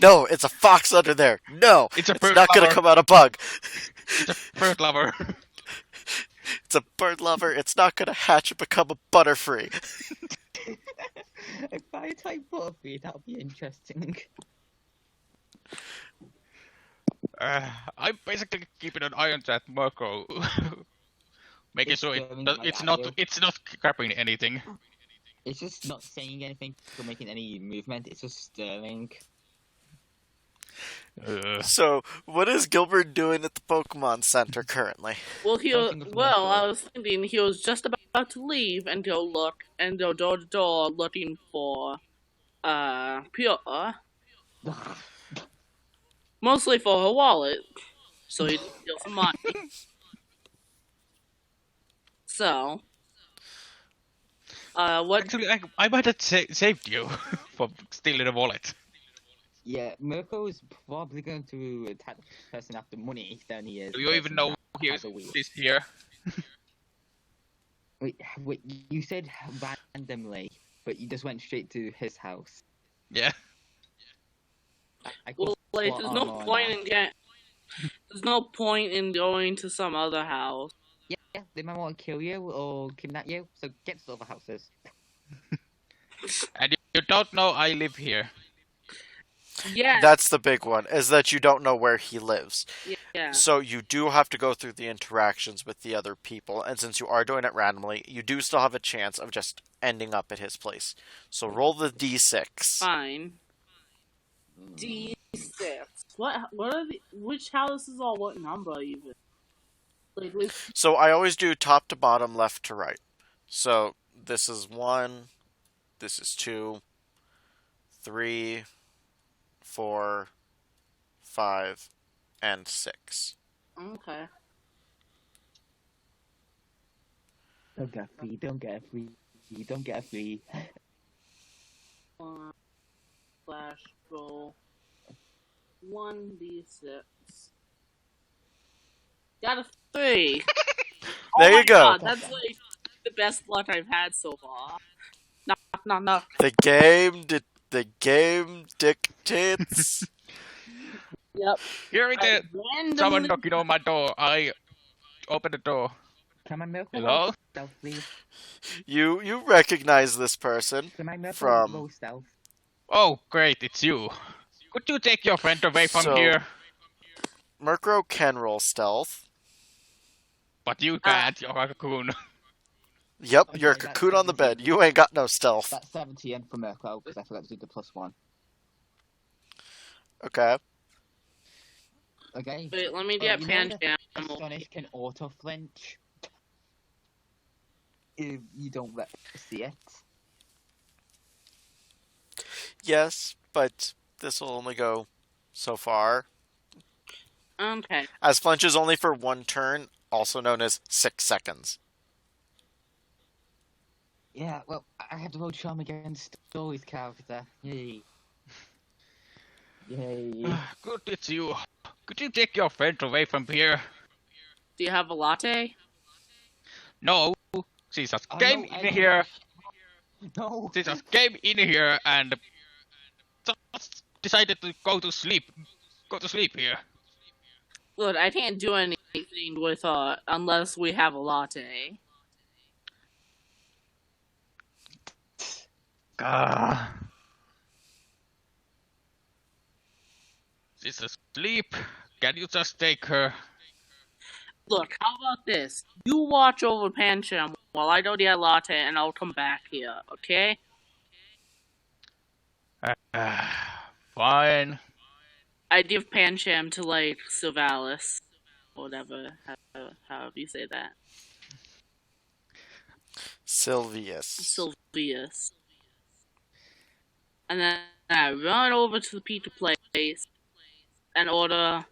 No, it's a fox under there. No, It's a it's bird not gonna lover. come out a bug. It's a bird lover. It's a bird lover. It's not gonna hatch and become a butterfree. If I type Butterfree, that'll be interesting. I'm basically keeping an eye on that Marco, making It's sure going right it's at not you. it's not grabbing anything. It's just not saying anything or making any movement, it's just stirring. So, what is Gilbert doing at the Pokemon Center currently? Well, Something with well, Mercury. I was thinking he was just about to leave and go look and go door to door looking for Pure. Mostly for her wallet, so he can steal some money. So, what? Actually, I might have saved you from stealing a wallet. Yeah, Mirko's probably going to attack the person after money than he is. Do you even know he has a wheel. is here? Wait, you said randomly, but you just went straight to his house. Yeah. I could Well, like, plot there's on no more on point that. in there's no point in going to some other house. Yeah, they might want to kill you or kidnap you, so get to other houses. And you don't know I live here. Yeah, That's the big one, is that you don't know where he lives. yeah. So you do have to go through the interactions with the other people, and since you are doing it randomly, you do still have a chance of just ending up at his place. So roll the d6. Fine. D6. What are the which houses are what number even? Like which So I always do top to bottom, left to right. So this is 1, this is 2, 3, 4, 5, and 6. okay. Don't get free, don't get free, you don't get free. Slash roll 1d6. Got a 3. There you my go. God, that's like the best luck I've had so far. No. The game dictates. Yep. Hearing I someone randomly knocking on my door, I open the door. Can my Mirko Hello? roll stealth, please? You recognize this person. Can my Mirko From- roll stealth? Oh, great, it's you. Could you take your friend away from So- here? Murkrow can roll stealth. But you can't, you're a cocoon. Yep, Okay, you're a that's cocoon on the bed. 17. You ain't got no stealth. That's 17 for Mirko, because I forgot to do the +1. Okay. Okay? wait, let me Oh, get you know Panjam. that Astonish can auto-flinch? If you don't see it. Yes, but this will only go so far. Okay. As flinch is only for 1 turn, also known as 6 seconds. Yeah, well, I have to roll charm against Story's character. Yay. Yay. Good, it's you. Could you take your friend away from here? Do you have a latte? No. She just Oh, came no, I in don't- here. No! She just came in here and just decided to go to sleep. Go to sleep here. Look, I can't do anything with her unless we have a latte. She's asleep. Can you just take her? Look, how about this? You watch over Pancham while I go get a latte and I'll come back here, okay? Fine. I give Pancham to, like, Sylvalis. Whatever, however you say that. Sylvius. Sylvius. And then I run over to the pizza place and order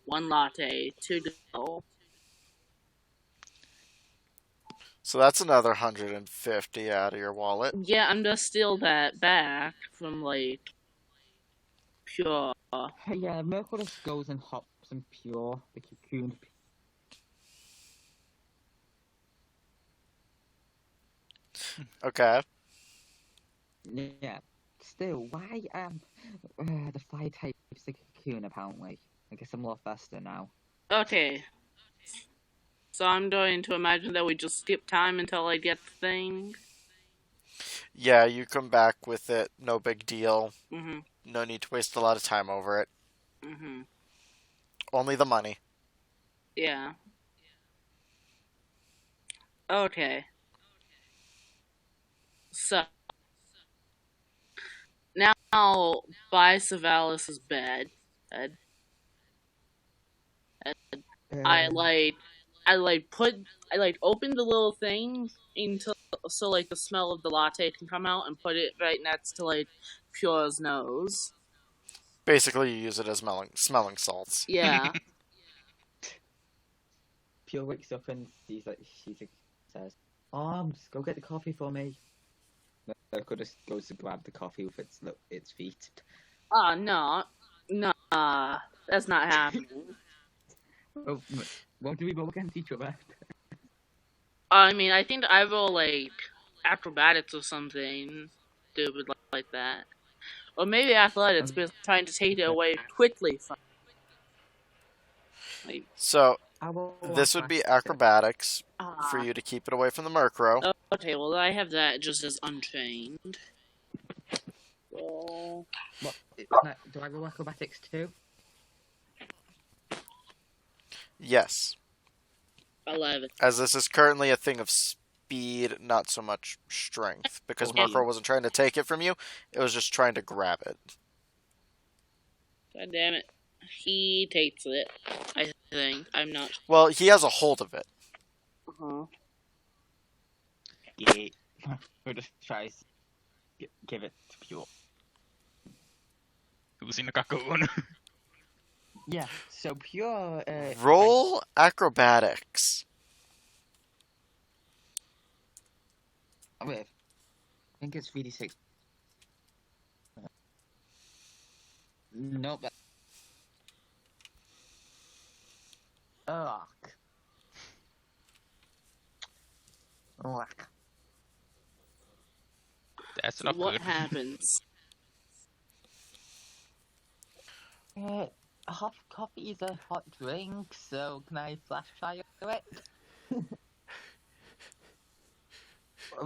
1 latte to go. So that's another 150 out of your wallet. Yeah, I'm just steal that back from, like, Pure. Yeah, Mirko just goes and hops and pure the cocoon. Okay. Yeah. Still, why the 5 types of cocoon apparently? I guess I'm a lot faster now. Okay. So I'm going to imagine that we just skip time until I get the thing. Yeah, you come back with it. No big deal. Mm-hmm. No need to waste a lot of time over it. Mm-hmm. Only the money. Yeah. Okay. So now by Savalis' bed, I open the little thing into so like the smell of the latte can come out and put it right next to like Pure's nose. Basically, you use it as smelling salts. Yeah. Pure wakes up and says, "Arms, go get the coffee for me." Mirko just goes to grab the coffee with its feet. Ah, no. Nah. That's not happening. Oh, what do we go against each other? I mean, I think I will, like, acrobatics or something stupid like that. Or maybe athletics, but trying to take it away quickly from. Like, So I will this would be athletics. acrobatics for ah. you to keep it away from the Murkrow. Okay, well, I have that just as untrained. So, What? Do I go acrobatics too? Yes, 11. as this is currently a thing of speed, not so much strength, because Okay. Murkrow wasn't trying to take it from you; it was just trying to grab it. God damn it. He takes it, I think. I'm not Well, he has a hold of it. sure. Yeah. We'll just try to give it to Pure. Using a cocoon. Yeah, so Pure... Roll acrobatics. Wait, I think it's 3d6. Nope. Ugh. Ugh. That's not What good. happens? Hot coffee is a hot drink, so can I flash fire it?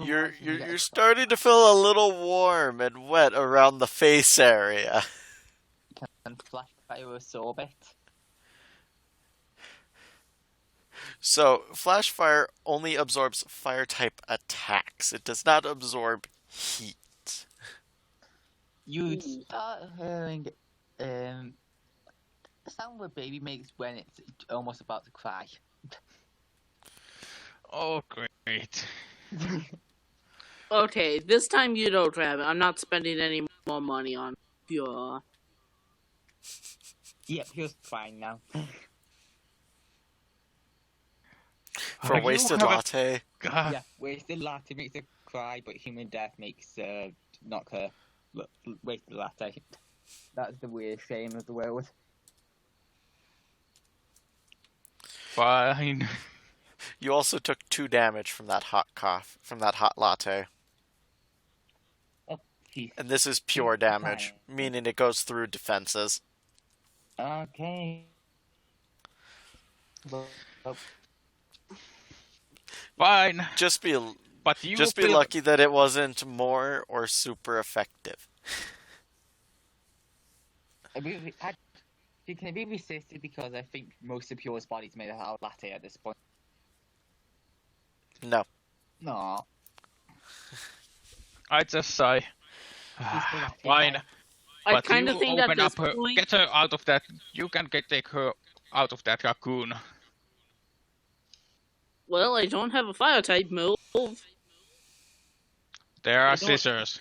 You're starting to feel a little warm and wet around the face area. Can flash fire absorb it? So, Flash Fire only absorbs fire type attacks. It does not absorb heat. You'd Ooh. start hearing the sound a baby makes when it's almost about to cry. Oh, great. Okay, this time you don't grab it. I'm not spending any more money on Pure. Yep, he was fine now. For a You wasted have a- latte. God. Yeah, wasted latte makes her cry, but human death makes knock her wasted latte. That's the weird shame of the world. Fine. You also took 2 damage from that hot latte. Oh, jeez. And this is pure damage, meaning it goes through defenses. Okay. Well, Fine. Just be But you just be feel- lucky that it wasn't more or super effective. can it be resisted because I think most of Pure's body's made out of latte at this point? No. No. I just sigh. Fine. I But kind of you think at open this up her, point. get her out of that. You can take her out of that raccoon. Well, I don't have a fire type move. There I are don't- scissors.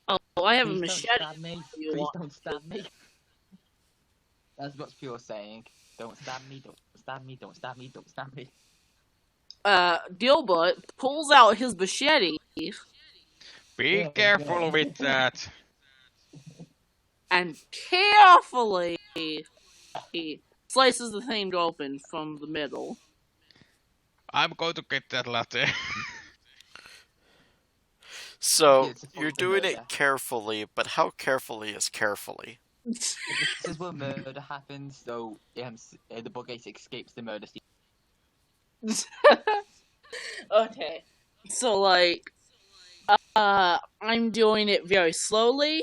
Oh, I have a Please machete. don't stab me. you Please want. don't stab me. That's what Pure saying. Don't stab me, don't stab me, don't stab me, don't stab me. Gilbert pulls out his machete Be Yeah, careful yeah. with that. and carefully he slices the thing open from the middle. I'm going to get that latte. So, It's a you're fucking doing murder. it carefully, but how carefully is carefully? This is where murder happens, so the Bugate escapes the murder scene. Okay, so like, I'm doing it very slowly,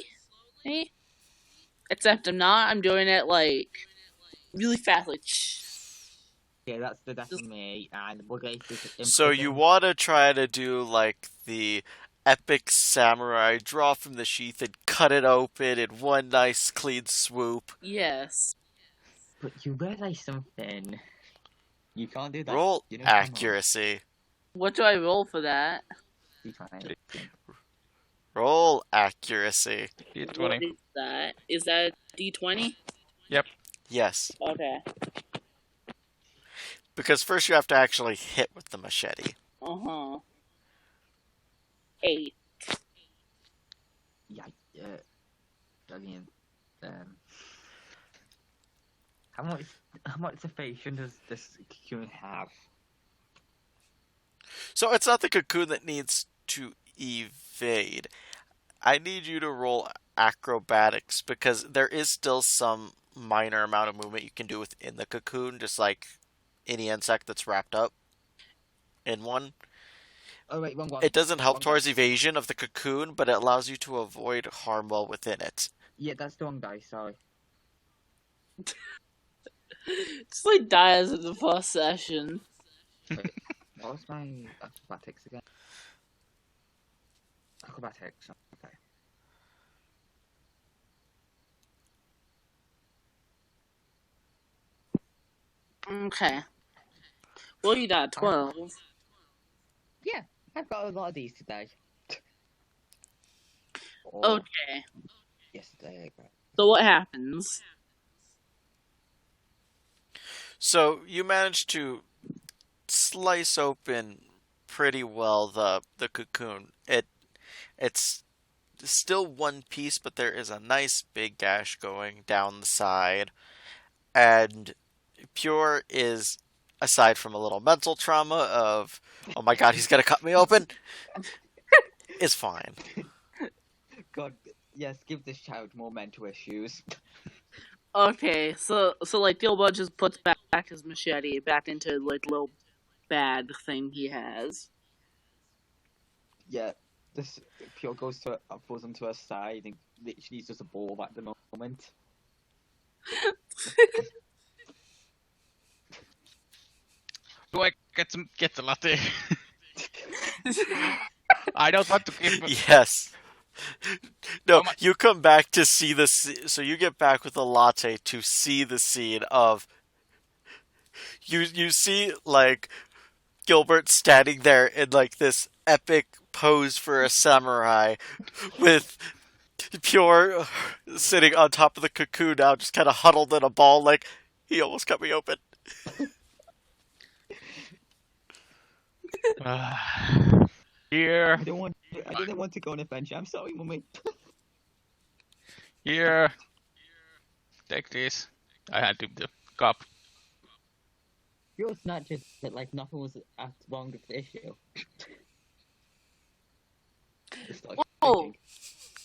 except I'm not. I'm doing it like really fast, like. Yeah, that's the death of me, and the Bugate is So you want to try to do like the epic samurai, draw from the sheath and cut it open in one nice clean swoop. Yes. But you realize something. You can't do that. Roll You know, come on. accuracy. What do I roll for that? You can't. Roll accuracy. D20. What is that? Is that D20? Yes. Okay. Because first you have to actually hit with the machete. 8. Yeah, I mean, um, how much evasion does this cocoon have? So it's not the cocoon that needs to evade. I need you to roll acrobatics because there is still some minor amount of movement you can do within the cocoon, just like any insect that's wrapped up in one. Oh wait, wrong one. It doesn't help Wrong towards dice. evasion of the cocoon, but it allows you to avoid harm while within it. Yeah, that's the wrong dice. Sorry. Just like dies in the first session. Wait, what was my acrobatics again? Acrobatics. Okay. Okay. Well, you got 12. Yeah, I've got a lot of these today. Okay. Yesterday. So what happens? So you manage to slice open pretty well the cocoon. It's still one piece, but there is a nice big gash going down the side. And Pure is, aside from a little mental trauma of, oh my god, he's gonna cut me open, is fine. God, yes, give this child more mental issues. Okay, so like Gilbert just puts back his machete back into like little bag thing he has. Yeah, this Pure goes to falls onto her side and literally is just a ball at the moment. Do I get the latte? I don't want to give. Yes. No, Oh my- you come back to see the so you get back with a latte to see the scene of you see like Gilbert standing there in like this epic pose for a samurai with Pure sitting on top of the cocoon now, just kind of huddled in a ball like he almost cut me open. Here, I didn't want to go on adventure. I'm sorry, mummy. here. Take this. I had the cup. Yours not just that like nothing was as wrong with the issue. Just like Oh. thinking.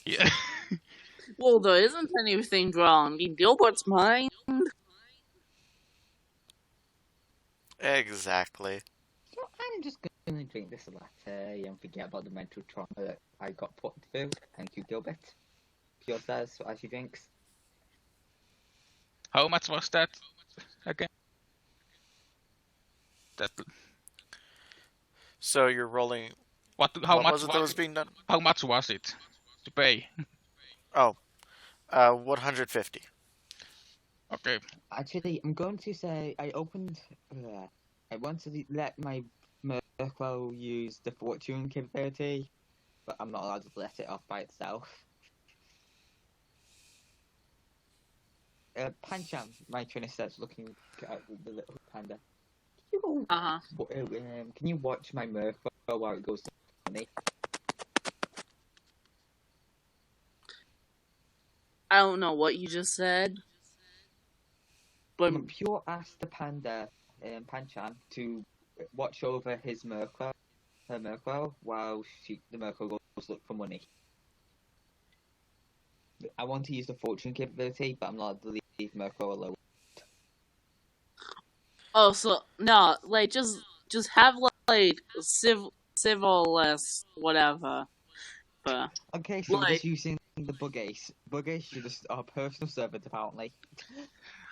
Yeah. Well, there isn't anything wrong in Gilbert's mind. Exactly. So I'm just gonna drink this latte and forget about the mental trauma that I got put through. Thank you, Gilbert. Pure says as she drinks. How much was that again? That So you're rolling. how what much was it that was being done? How much was it to pay? Oh, 150. Okay. Actually, I'm going to say I opened. I want to let my Merklo use the fortune capability, but I'm not allowed to let it off by itself. Pancham, my trainer starts looking at the little panda. Can you watch my Merklo while it goes to me? I don't know what you just said, but Pure asked the panda, Pancham, to watch over his Merklo, her Merklo, while the Merklo goes look for money. I want to use the fortune capability, but I'm not allowed to leave Merklo alone. oh, so no, like just have like civil whatever. But Okay, so we're like just using the Bug Ace. Bug Ace, you're just our personal servant, apparently.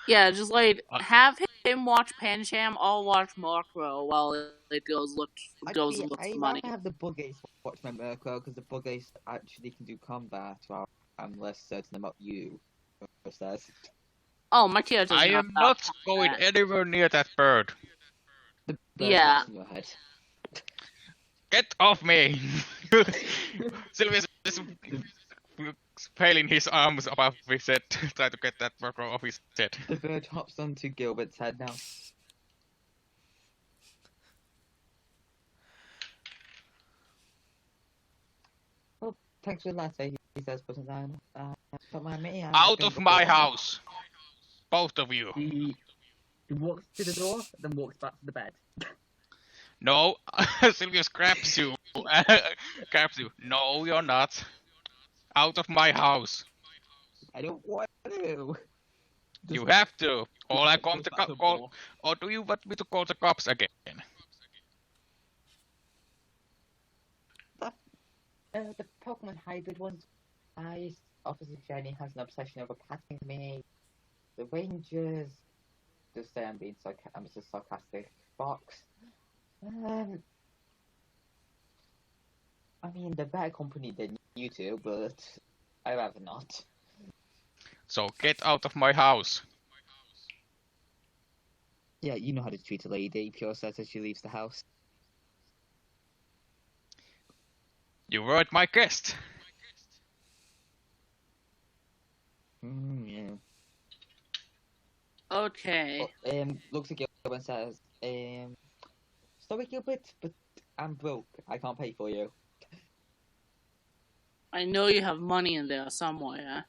yeah, just like Uh, have him watch Pancham. I'll watch Markro while it goes and looks I for money. rather have the Bug Ace watch my Merklo, because the Bug Ace actually can do combat, while I'm less certain about you. Says. Oh, my character. I am not going anywhere near that bird. The bird Yeah. pops in your head. Get off me! Sylvius is flailing his arms above his head, try to get that worker off his head. The bird hops onto Gilbert's head now. Oh, thanks for the latte. says, put it down. Don't mind me. I'm Out gonna of go my for a walk. house! Both of you. He walks to the door, then walks back to the bed. No, Sylvius grabs you. Grabs you. No, you're not. Out of my house. I don't want to. You have to. Or I come Goes to back the call. door. Or do you want me to call the cops again? The Pokemon hybrid ones. Officer Jenny has an obsession over patting me. The Rangers. Just say I'm just a sarcastic fox. I mean, they're better company than you two, but I'd rather not. So get out of my house. Yeah, you know how to treat a lady, Pure says as she leaves the house. You weren't my guest. Yeah. Okay. Looks at Gilbert and says, sorry Gilbert, but I'm broke. I can't pay for you. I know you have money in there somewhere.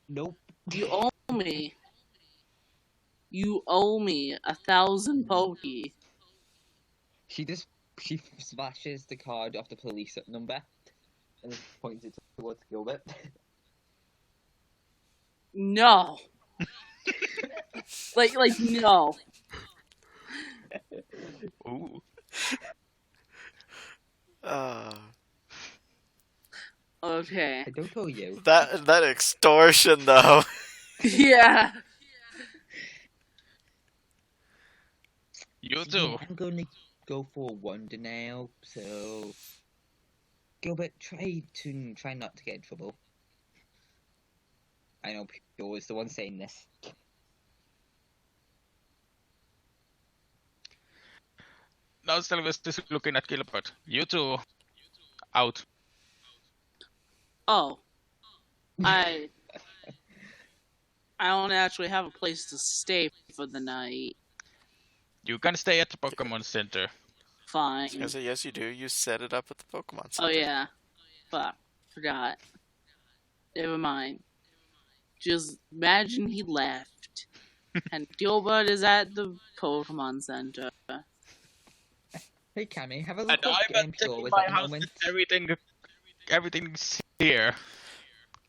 Nope. You owe me. You owe me 1,000 Poke. She smashes the card off the police number and points it towards Gilbert. No. like no. Ooh. Okay. I don't owe you. That extortion though. Yeah. You So, too. I'm gonna go for a wonder now, so Gilbert, try not to get in trouble. I know Pure is the one saying this. Now Sylvius is looking at Gilbert. You too. Out. Oh. I don't actually have a place to stay for the night. You can stay at the Pokemon Center. Fine. I say, yes, you do. You set it up at the Pokemon Center. Oh yeah. Fuck. Forgot. Never mind. Just imagine he left. And Gilbert is at the Pokemon Center. Hey Cammy, have a And look at I'm Game checking Pure with my at the house. moment. Everything's here.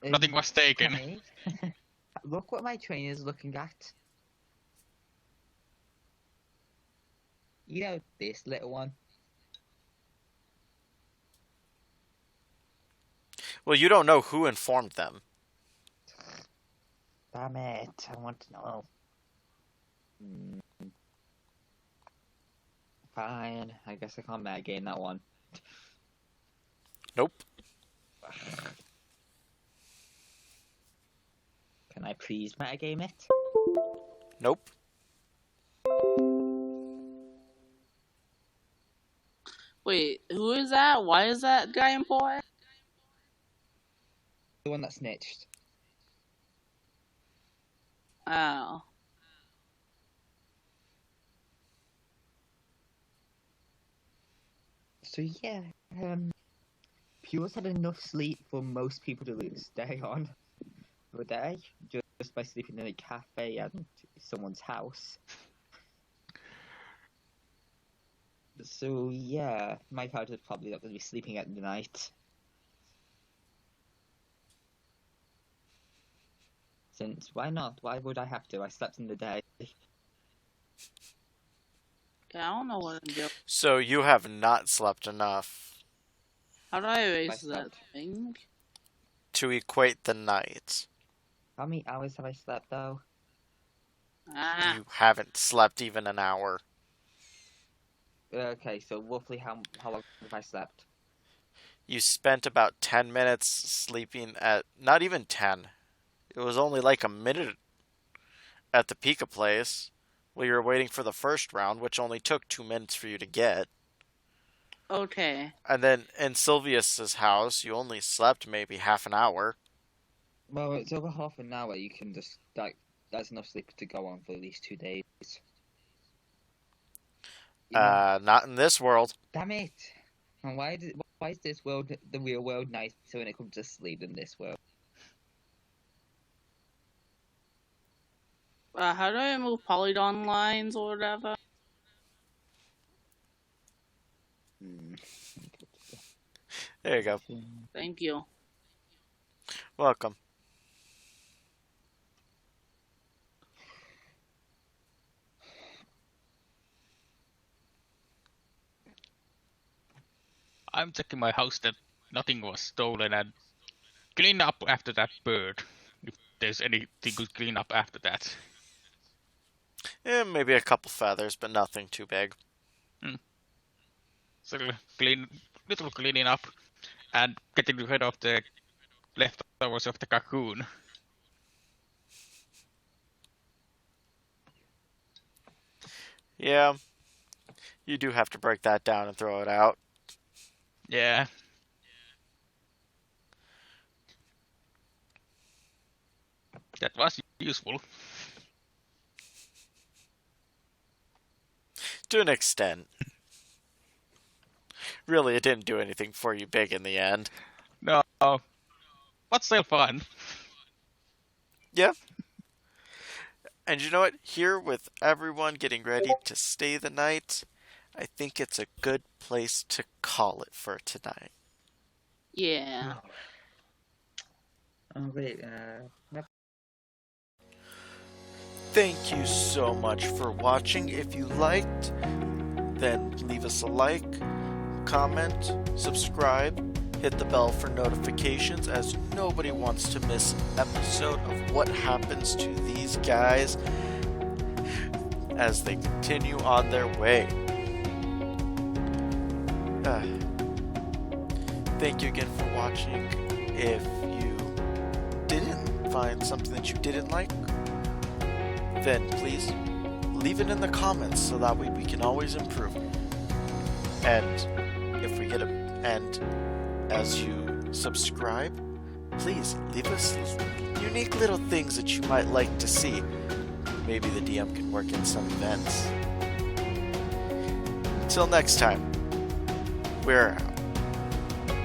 Nothing was taken. Cammy, look what my trainer's looking at. You know this little one. Well, you don't know who informed them. Damn it, I want to know. Fine, I guess I can't metagame that one. Nope. Can I please metagame it? Nope. Wait, who is that? Why is that guy important? The one that snitched. Oh. So yeah, Pure's had enough sleep for most people to stay on for a day, just by sleeping in a cafe and someone's house. So yeah, my character's probably not going to be sleeping at night. Since, why not? Why would I have to? I slept in the day. Yeah, I don't know what I'm doing. So you have not slept enough How do I erase I that slept. thing? to equate the night. How many hours have I slept though? Ah. You haven't slept even an hour. Okay, so roughly how long have I slept? You spent about 10 minutes sleeping at... Not even 10. It was only like a minute at the Pika place while you were waiting for the first round, which only took 2 minutes for you to get. Okay. And then in Sylvius's house, you only slept maybe half an hour. Well, it's over half an hour. You can just that's enough sleep to go on for at least 2 days. Not in this world. Damn it! And why is this world the real world nicer when it comes to sleep than this world? How do I move polygon lines or whatever? Hmm. There you go. Thank you. Welcome. I'm checking my house that nothing was stolen and clean up after that bird. If there's anything to clean up after that. Maybe a couple feathers, but nothing too big. So little cleaning up and getting rid of the leftovers of the cocoon. Yeah, you do have to break that down and throw it out. Yeah. That was useful. To an extent. Really, it didn't do anything for you big in the end. No. But still fun. Yeah. And you know what? Here, with everyone getting ready to stay the night, I think it's a good place to call it for tonight. Yeah. Oh wait, Thank you so much for watching. If you liked, then leave us a like, comment, subscribe, hit the bell for notifications, as nobody wants to miss an episode of what happens to these guys as they continue on their way. Thank you again for watching. If you didn't find something that you didn't like, then please leave it in the comments so that way we can always improve. And if we get as you subscribe, please leave us unique little things that you might like to see. Maybe the DM can work in some events. Until next time, we're